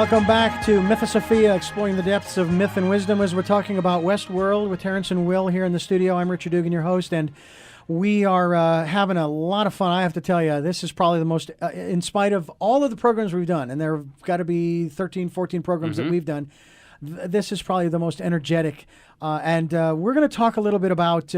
Welcome back to Mythosophia, exploring the depths of myth and wisdom as we're talking about Westworld with Terence and Will here in the studio. I'm Richard Dugan, your host, and we are having a lot of fun. I have to tell you, this is probably the most, in spite of all of the programs we've done, and there have got to be 13, 14 programs that we've done, this is probably the most energetic. And we're going to talk a little bit about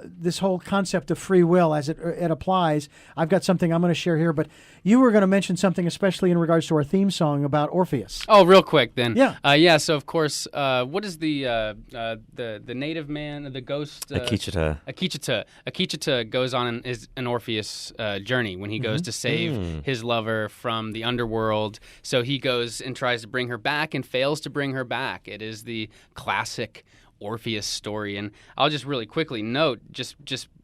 this whole concept of free will as it applies. I've got something I'm going to share here, but you were going to mention something, especially in regards to our theme song about Orpheus. Oh, real quick then. Yeah. So of course, what is the native man, the ghost? Akecheta. Akecheta goes on an Orpheus journey when he goes to save his lover from the underworld. So he goes and tries to bring her back and fails to bring her back. It is the classic Orpheus story. And I'll just really quickly note, just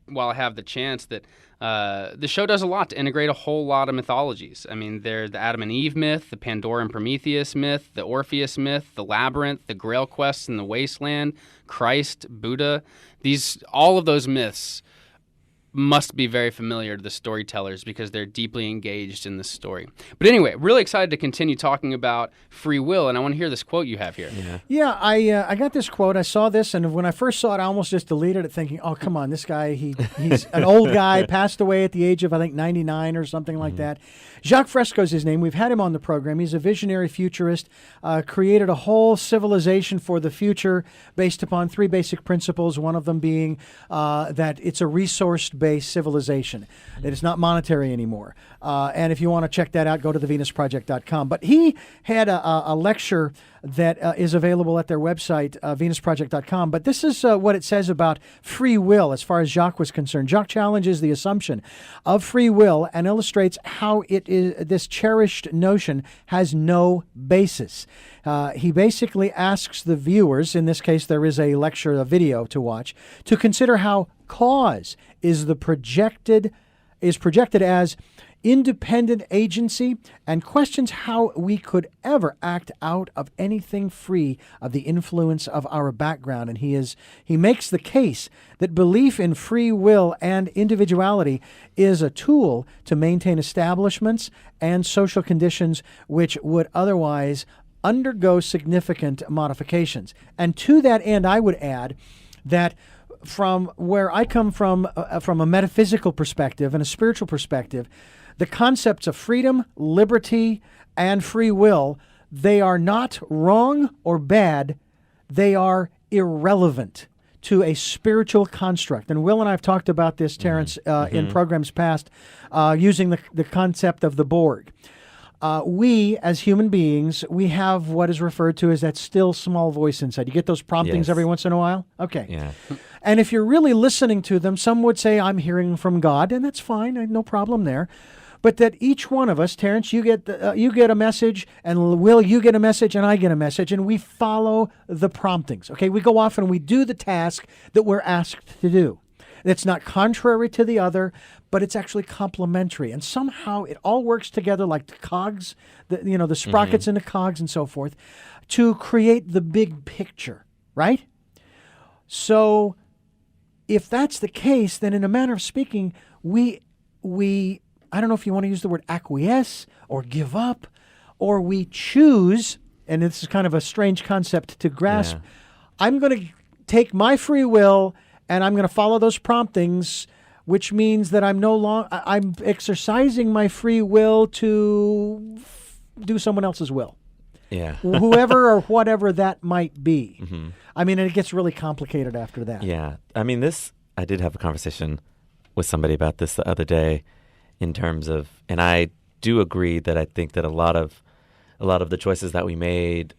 while I have the chance, that the show does a lot to integrate a whole lot of mythologies. I mean, there's the Adam and Eve myth, the Pandora and Prometheus myth, the Orpheus myth, the Labyrinth, the Grail quest in the Wasteland, Christ, Buddha. All of those myths must be very familiar to the storytellers because they're deeply engaged in this story. But anyway, really excited to continue talking about free will, and I want to hear this quote you have here. Yeah, I got this quote. I saw this, and when I first saw it, I almost just deleted it thinking, oh, come on, this guy, he's an old guy, passed away at the age of, I think, 99 or something like that. Jacques Fresco's his name. We've had him on the program. He's a visionary futurist, created a whole civilization for the future based upon three basic principles, one of them being that it's a resource-based civilization. It is not monetary anymore. And if you want to check that out, go to thevenusproject.com. But he had a lecture that is available at their website, venusproject.com. But this is what it says about free will as far as Jacques was concerned. Jacques challenges the assumption of free will and illustrates how this cherished notion has no basis. He basically asks the viewers, in this case there is a lecture, a video to watch, to consider how cause is projected as independent agency, and questions how we could ever act out of anything free of the influence of our background. And he makes the case that belief in free will and individuality is a tool to maintain establishments and social conditions which would otherwise undergo significant modifications. And to that end, I would add that from where I come from a metaphysical perspective and a spiritual perspective, the concepts of freedom, liberty, and free will, they are not wrong or bad. They are irrelevant to a spiritual construct. And Will and I have talked about this, Terence, in programs past, using the concept of the Borg. We, as human beings, we have what is referred to as that still small voice inside. You get those promptings every once in a while? Okay. Yeah. And if you're really listening to them, some would say, I'm hearing from God, and that's fine, no problem there. But that each one of us, Terence, you get a message, and Will, you get a message, and I get a message, and we follow the promptings. Okay, we go off and we do the task that we're asked to do. It's not contrary to the other, but it's actually complementary. And somehow it all works together like the cogs, the sprockets in the cogs and so forth, to create the big picture, right? So if that's the case, then in a manner of speaking, we I don't know if you want to use the word acquiesce or give up, or we choose, and this is kind of a strange concept to grasp, I'm going to take my free will and I'm going to follow those promptings, which means that I'm exercising my free will to do someone else's will. Yeah. Whoever or whatever that might be. I mean, and it gets really complicated after that. Yeah. I mean, I did have a conversation with somebody about this the other day in terms of, and I do agree that I think that a lot of the choices that we made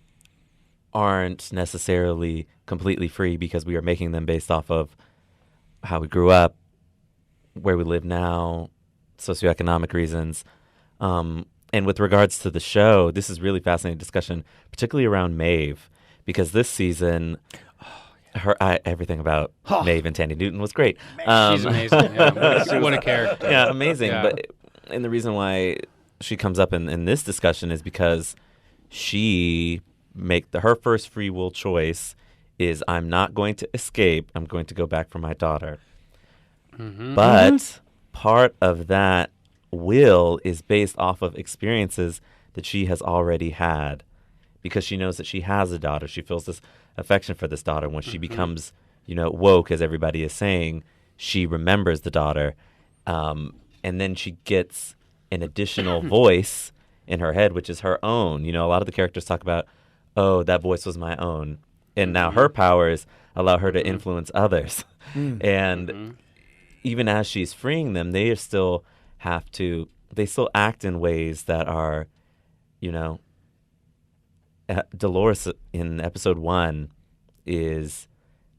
aren't necessarily completely free because we are making them based off of how we grew up, where we live now, socioeconomic reasons. And with regards to the show, this is really fascinating discussion, particularly around Maeve, because this season, everything about Maeve and Tandy Newton was great. She's amazing. Yeah. What a character. Yeah, amazing. Yeah. And the reason why she comes up in this discussion is because her first free will choice is, I'm not going to escape. I'm going to go back for my daughter. But part of that will is based off of experiences that she has already had because she knows that she has a daughter. She feels this affection for this daughter. When she becomes, woke, as everybody is saying, she remembers the daughter. And then she gets an additional voice in her head, which is her own. A lot of the characters talk about, oh, that voice was my own. And now her powers allow her to influence others. And even as she's freeing them, they still act in ways that are, Dolores in episode 1 is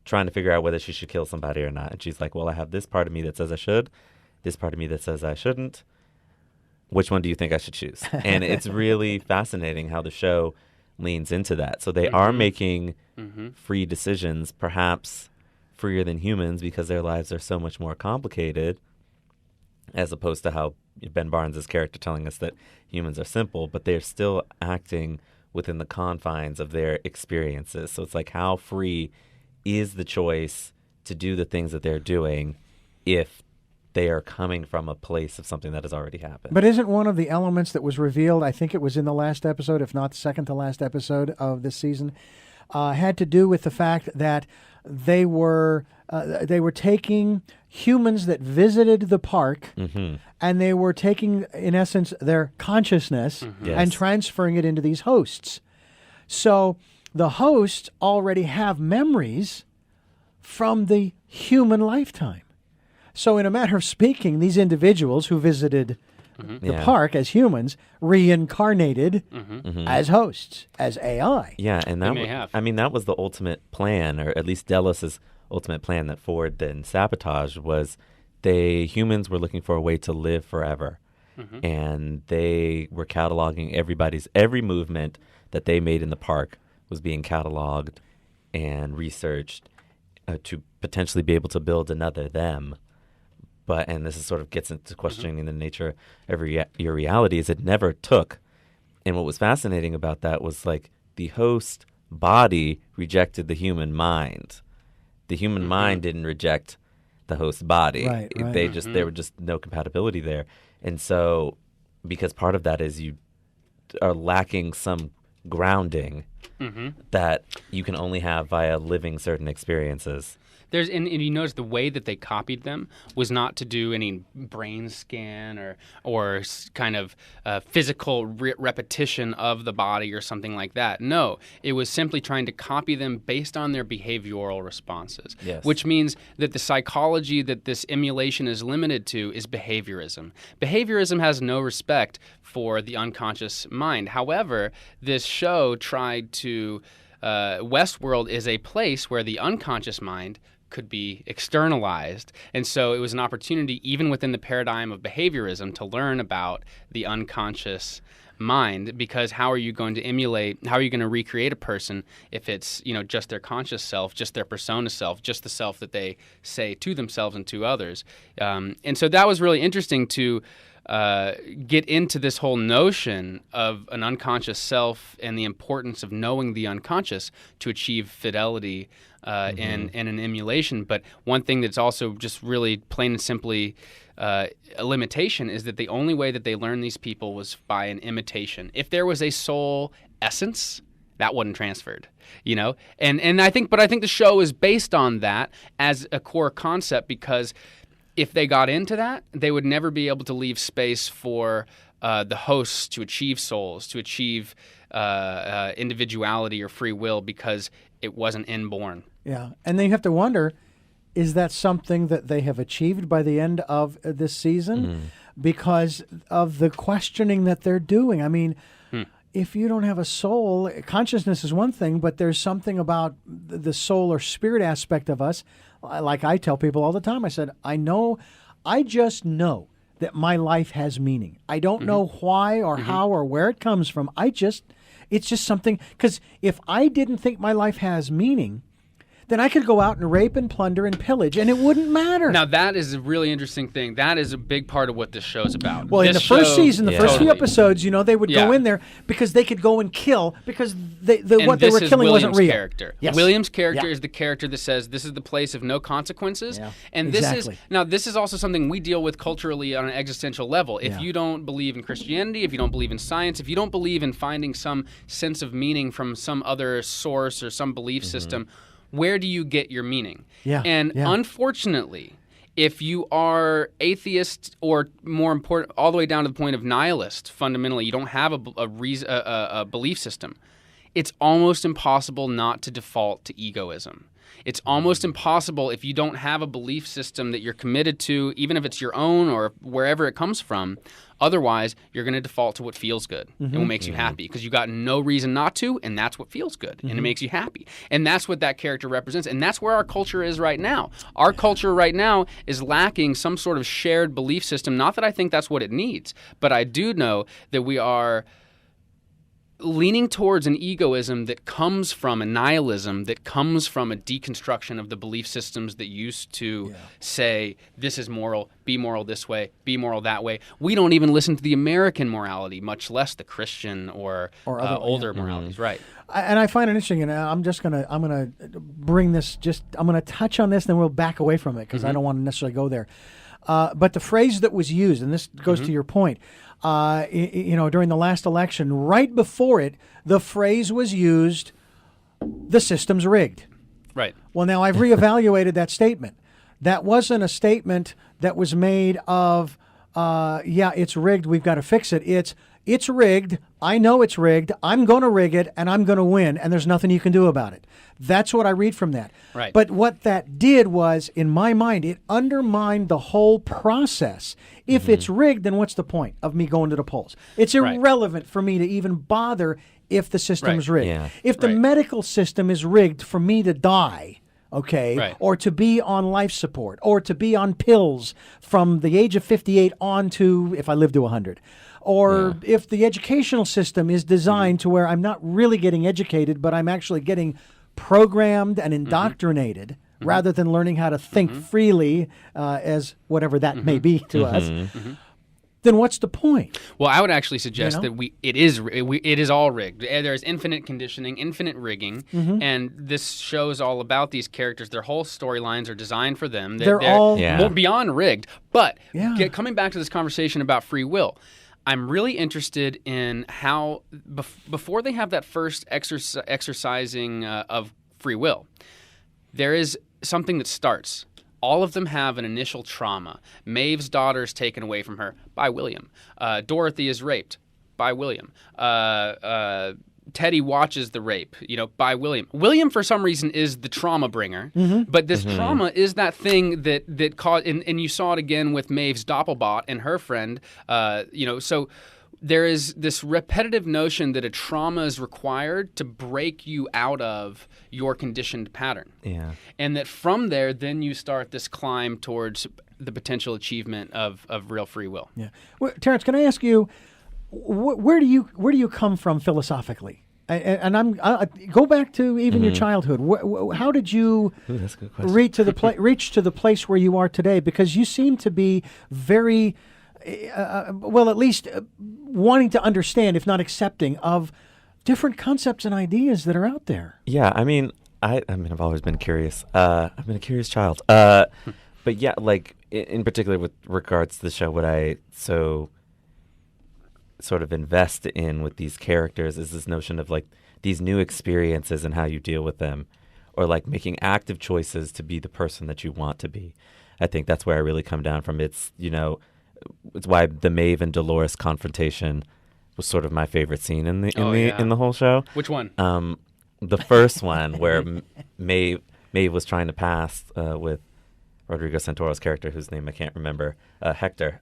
trying to figure out whether she should kill somebody or not. And she's like, well, I have this part of me that says I should, this part of me that says I shouldn't. Which one do you think I should choose? And it's really fascinating how the show leans into that. So they are making free decisions, perhaps freer than humans because their lives are so much more complicated, as opposed to how Ben Barnes' character telling us that humans are simple, but they're still acting within the confines of their experiences. So it's like, how free is the choice to do the things that they're doing if they are coming from a place of something that has already happened? But isn't one of the elements that was revealed, I think it was in the last episode, if not the second to last episode of this season, had to do with the fact that they were taking humans that visited the park, and they were taking, in essence, their consciousness and transferring it into these hosts. So the hosts already have memories from the human lifetime. So in a matter of speaking, these individuals who visited the park as humans reincarnated as hosts, as AI. Yeah, and that was the ultimate plan, or at least Delos' ultimate plan that Ford then sabotaged, was humans were looking for a way to live forever. And they were cataloging every movement that they made in the park was being cataloged and researched to potentially be able to build another them. And this is sort of gets into questioning the nature of your reality, is it never took. And what was fascinating about that was like the host body rejected the human mind. The human mind didn't reject the host body. Right. There were just no compatibility there. And so because part of that is you are lacking some grounding that you can only have via living certain experiences. And you notice the way that they copied them was not to do any brain scan or kind of physical repetition of the body or something like that. No, it was simply trying to copy them based on their behavioral responses, which means that the psychology that this emulation is limited to is behaviorism. Behaviorism has no respect for the unconscious mind. However, this show tried to Westworld is a place where the unconscious mind could be externalized. And so it was an opportunity, even within the paradigm of behaviorism, to learn about the unconscious mind, because how are you going to recreate a person if it's, just their conscious self, just their persona self, just the self that they say to themselves and to others. And so that was really interesting to get into this whole notion of an unconscious self and the importance of knowing the unconscious to achieve fidelity in an emulation. But one thing that's also just really plain and simply a limitation is that the only way that they learned these people was by an imitation. If there was a soul essence, that wasn't transferred, And I think the show is based on that as a core concept, because if they got into that, they would never be able to leave space for the hosts to achieve souls, to achieve individuality or free will, because it wasn't inborn. Yeah, and then you have to wonder, is that something that they have achieved by the end of this season? Because of the questioning that they're doing. I mean, if you don't have a soul, consciousness is one thing, but there's something about the soul or spirit aspect of us. Like I tell people all the time, I said, I just know that my life has meaning. I don't know why or how or where it comes from. It's just something, because if I didn't think my life has meaning, then I could go out and rape and plunder and pillage, and it wouldn't matter. Now, that is a really interesting thing. That is a big part of what this show's about. Well, in the first season, the first few Totally. episodes, they would go in there because they could go and kill because what they were killing wasn't real. Character. Yes. William's character Yeah. is the character that says this is the place of no consequences. Yeah. And Exactly. this is also something we deal with culturally on an existential level. If you don't believe in Christianity, if you don't believe in science, if you don't believe in finding some sense of meaning from some other source or some belief system, where do you get your meaning? Yeah. And Yeah. unfortunately, if you are atheist or more important, all the way down to the point of nihilist, fundamentally, you don't have a belief system, it's almost impossible not to default to egoism. It's almost impossible if you don't have a belief system that you're committed to, even if it's your own or wherever it comes from. Otherwise, you're going to default to what feels good and what makes you happy because you got no reason not to, and that's what feels good, and it makes you happy. And that's what that character represents, and that's where our culture is right now. Our culture right now is lacking some sort of shared belief system. Not that I think that's what it needs, but I do know that we are leaning towards an egoism that comes from a nihilism, that comes from a deconstruction of the belief systems that used to say, this is moral, be moral this way, be moral that way. We don't even listen to the American morality, much less the Christian or other older moralities. Right. And I find it interesting, and I'm gonna bring this. I'm gonna touch on this, then we'll back away from it because I don't want to necessarily go there. But the phrase that was used, and this goes to your point, during the last election, right before it, the phrase was used, "The system's rigged." Right. Well, now I've reevaluated that statement. That wasn't a statement that was made of, it's rigged, we've got to fix it. It's rigged. I know it's rigged. I'm going to rig it, and I'm going to win, and there's nothing you can do about it. That's what I read from that. Right. But what that did was, in my mind, it undermined the whole process. If it's rigged, then what's the point of me going to the polls? It's irrelevant for me to even bother if the system's rigged. Yeah. If the medical system is rigged for me to die, or to be on life support, or to be on pills from the age of 58 on to, if I live to 100, or if the educational system is designed to where I'm not really getting educated, but I'm actually getting programmed and indoctrinated rather than learning how to think freely as whatever that may be to us, then what's the point? Well, I would actually suggest that it is all rigged. There's infinite conditioning, infinite rigging, and this show is all about these characters. Their whole storylines are designed for them. They're all more beyond rigged. But coming back to this conversation about free will, I'm really interested in how, before they have that first exercising of free will, there is something that starts. All of them have an initial trauma. Maeve's daughter is taken away from her by William. Dorothy is raped by William. Teddy watches the rape, by William. William, for some reason, is the trauma bringer, but this trauma is that thing that caused, and you saw it again with Maeve's Doppelbot and her friend, so there is this repetitive notion that a trauma is required to break you out of your conditioned pattern. Yeah. And that from there, then you start this climb towards the potential achievement of real free will. Yeah. Well, Terence, can I ask you, where do you come from philosophically? And I go back to even your childhood. How did you That's a good question. reach to the place where you are today? Because you seem to be very, at least wanting to understand, if not accepting, of different concepts and ideas that are out there. Yeah, I've always been curious. I've been a curious child. But yeah, like in particular with regards to the show, what I so sort of invest in with these characters is this notion of like these new experiences and how you deal with them, or like making active choices to be the person that you want to be. I think that's where I really come down from. It's why the Maeve and Dolores confrontation was sort of my favorite scene in the whole show. Which one? The first one where Maeve was trying to pass with Rodrigo Santoro's character, whose name I can't remember, Hector.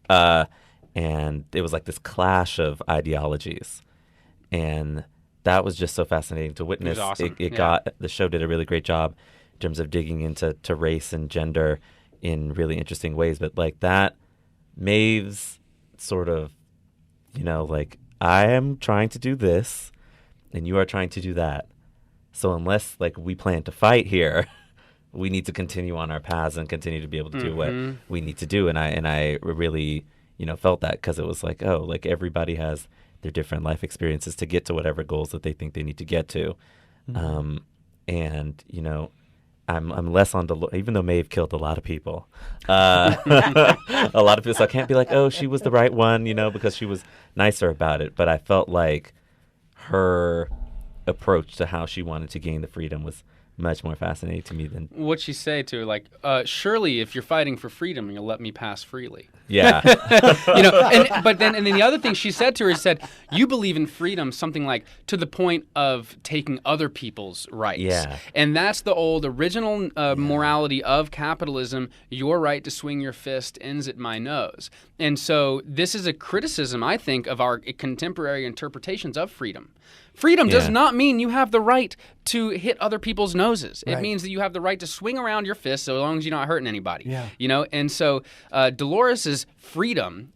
And it was like this clash of ideologies. And that was just so fascinating to witness. It was awesome. The show did a really great job in terms of digging into race and gender in really interesting ways. But like that, Maeve's sort of, like, I am trying to do this and you are trying to do that. So unless like we plan to fight here, we need to continue on our paths and continue to be able to do what we need to do. And I really, felt that, because it was like, oh, like everybody has their different life experiences to get to whatever goals that they think they need to get to. And, I'm less on Dolores, even though Maeve killed a lot of people. A lot of people, so I can't be like, oh, she was the right one, because she was nicer about it. But I felt like her approach to how she wanted to gain the freedom was much more fascinating to me than... What'd she say to her? Like, surely if you're fighting for freedom, you'll let me pass freely. Yeah. But then the other thing she said to her said, you believe in freedom, something like to the point of taking other people's rights. Yeah. And that's the old original morality of capitalism. Your right to swing your fist ends at my nose. And so this is a criticism, I think, of our contemporary interpretations of freedom. Freedom does not mean you have the right to hit other people's noses. It means that you have the right to swing around your fist so long as you're not hurting anybody. Yeah. And so Dolores' freedom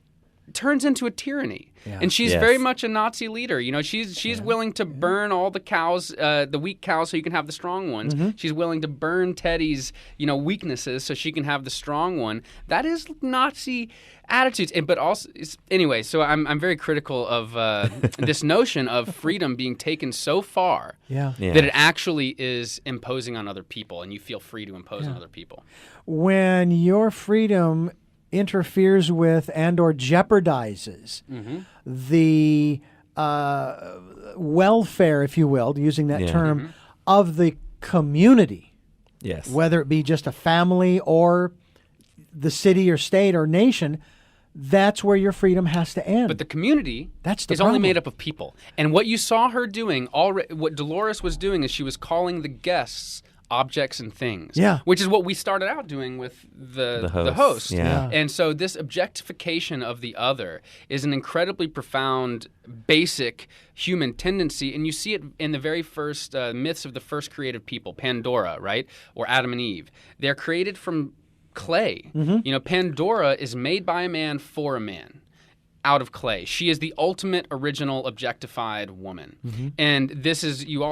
turns into a tyranny. Yeah. And she's very much a Nazi leader. She's willing to burn all the cows, the weak cows, so you can have the strong ones. She's willing to burn Teddy's, weaknesses so she can have the strong one. That is Nazi attitudes. But also, anyway, so I'm very critical of this notion of freedom being taken so far that it actually is imposing on other people, and you feel free to impose on other people. When your freedom interferes with and or jeopardizes the welfare, if you will, using that term, of the community, whether it be just a family or the city or state or nation, that's where your freedom has to end. But the community is only made up of people. And what you saw her doing, what Dolores was doing, is she was calling the guests objects and things. Yeah. Which is what we started out doing with the host. Yeah. And so this objectification of the other is an incredibly profound, basic human tendency. And you see it in the very first myths of the first created people, Pandora, right? Or Adam and Eve. They're created from clay. Pandora is made by a man for a man. Out of clay. She is the ultimate original objectified woman. And this is, you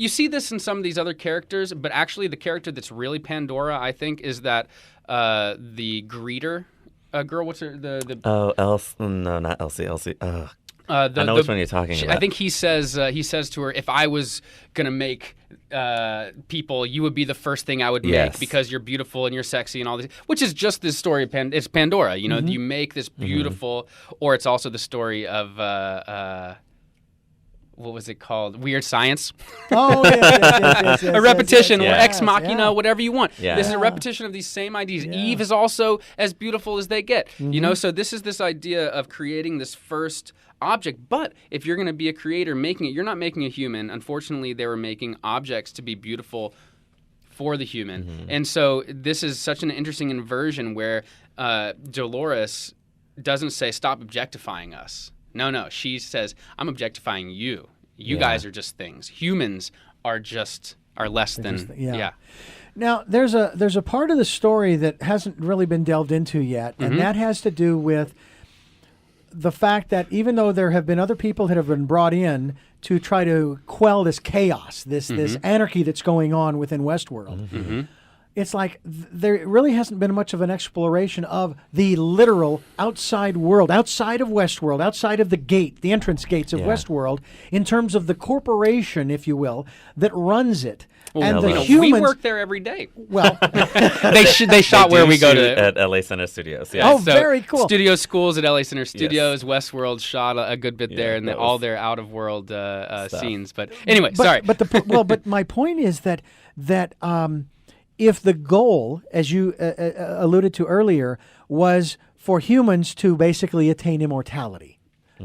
see this in some of these other characters, but actually the character that's really Pandora, I think, is that the greeter girl. What's her, no, not Elsie. I know which one you're talking about. I think he says to her, if I was going to make people, you would be the first thing I would make because you're beautiful and you're sexy and all this, which is just this story of it's Pandora. You make this beautiful, or it's also the story of what was it called? Weird Science. Oh, yes, a repetition, or yes, ex machina, whatever you want. Yeah. This is a repetition of these same ideas. Yeah. Eve is also as beautiful as they get. So this is this idea of creating this first object. But if you're going to be a creator making it, you're not making a human. Unfortunately, they were making objects to be beautiful for the human. And so this is such an interesting inversion where Dolores doesn't say, stop objectifying us. No. She says, I'm objectifying you. You guys are just things. Humans are less than. Now, there's a part of the story that hasn't really been delved into yet, and that has to do with the fact that even though there have been other people that have been brought in to try to quell this chaos, this anarchy that's going on within Westworld, it's like there really hasn't been much of an exploration of the literal outside world, outside of Westworld, outside of the entrance gates of Westworld, in terms of the corporation, if you will, that runs it. Well, and the humans, we work there every day. Well, they shot where we go to at LA Center Studios. Yeah. Oh, so very cool. Studio schools at LA Center Studios. Westworld shot a good bit there, and all their out of world scenes. But anyway, sorry. But my point is that if the goal, as you alluded to earlier, was for humans to basically attain immortality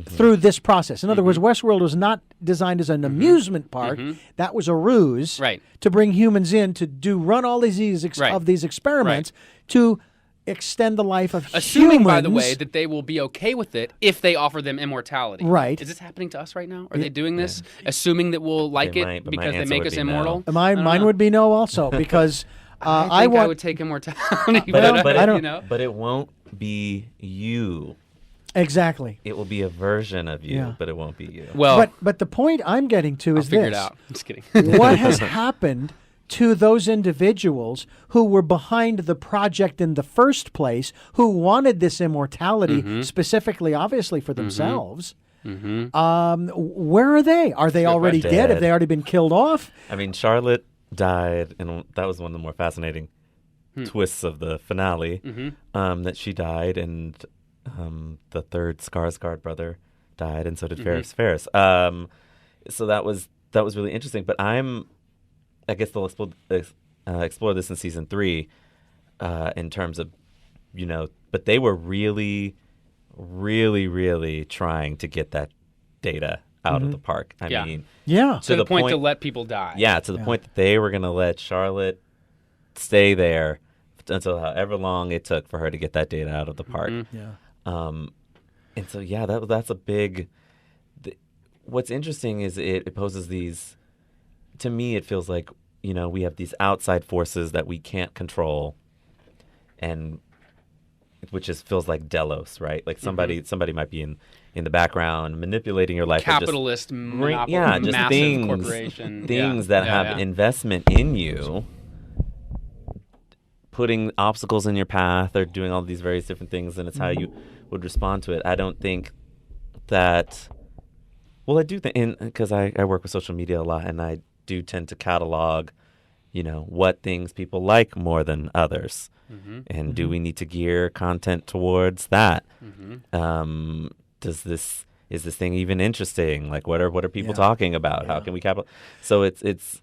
through this process. In other words, Westworld was not designed as an amusement park. That was a ruse to bring humans in to run all these experiments to extend the life of Assuming, humans. by the way, that they will be okay with it if they offer them immortality. Right. Is this happening to us right now? Are they doing this? Assuming that we'll like it because they make us immortal? No. Mine would be no also, because I would take immortality. But it won't be you. Exactly. It will be a version of you, but it won't be you. Well, but the point I'm getting to is figure this. it out. I'm just kidding. What has happened to those individuals who were behind the project in the first place, who wanted this immortality specifically, obviously, for themselves. Where are they? Are they already dead? Have they already been killed off? I mean, Charlotte died, and that was one of the more fascinating twists of the finale, that she died, and the third Skarsgård brother died, and so did Ferris. So that was really interesting. But I guess they'll explore this in season 3 in terms of, but they were really, really, really trying to get that data out of the park. I mean, to the point to let people die. Yeah, to the point that they were going to let Charlotte stay there until however long it took for her to get that data out of the park. And so, that's a big. What's interesting is it poses these. To me, it feels like we have these outside forces that we can't control, and which just feels like Delos, right? Like somebody might be in the background manipulating your life. Capitalist monopoly, just massive corporation. Things that have investment in you, putting obstacles in your path or doing all these various different things, and it's how you would respond to it. I don't think that. Well, I do think, because I work with social media a lot, and I do tend to catalog, what things people like more than others, and do we need to gear content towards that? Is this thing even interesting? Like, what are people talking about? How can we capitalize? So it's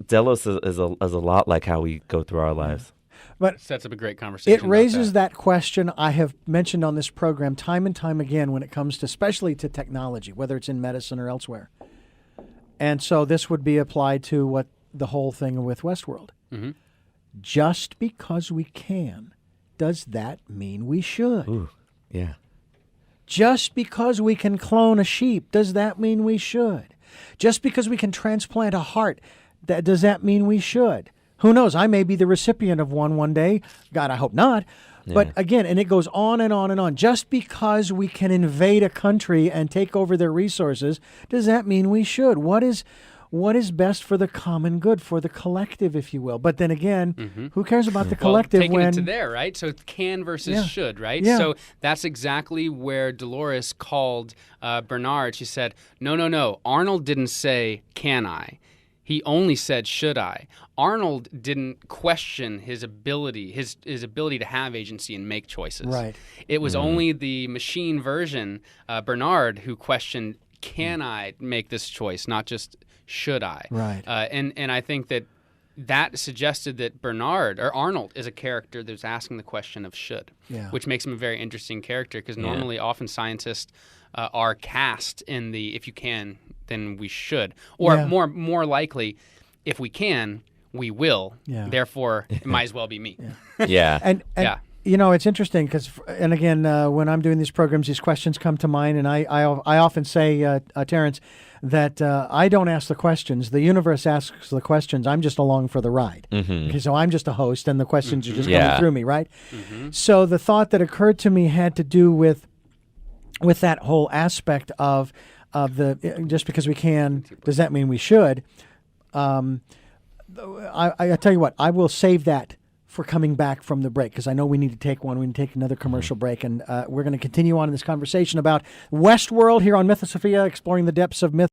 Delos is a lot like how we go through our lives. But sets up a great conversation. It raises that question I have mentioned on this program time and time again when it comes to, especially to technology, whether it's in medicine or elsewhere. And so this would be applied to what the whole thing with Westworld. Just because we can, does that mean we should? Ooh, yeah. Just because we can clone a sheep, does that mean we should? Just because we can transplant a heart, does that mean we should? Who knows? I may be the recipient of one day. God, I hope not. Yeah. But again, and it goes on and on and on. Just because we can invade a country and take over their resources, does that mean we should? What is best for the common good, for the collective, if you will? But then again, who cares about the collective taking when... it to there, right? So it's can versus should, right? Yeah. So that's exactly where Dolores called Bernard. She said, no. Arnold didn't say, can I? He only said, should I? Arnold didn't question his ability to have agency and make choices. Right. It was only the machine version, Bernard, who questioned, can I make this choice, not just should I? Right. And I think that suggested that Bernard, or Arnold, is a character that's asking the question of should, which makes him a very interesting character, because normally often scientists are cast in the if you can, then we should. Or more likely, if we can, we will. Yeah. Therefore, it might as well be me. Yeah. And it's interesting because, and again, when I'm doing these programs, these questions come to mind, and I often say, Terence, that I don't ask the questions. The universe asks the questions. I'm just along for the ride. Okay, so I'm just a host, and the questions are just coming through me, right? So the thought that occurred to me had to do with that whole aspect of the just because we can, does that mean we should? I tell you what, I will save that for coming back from the break, because I know we need to take one. We need to take another commercial break, and we're going to continue on in this conversation about Westworld here on Mythosophia, exploring the depths of myth.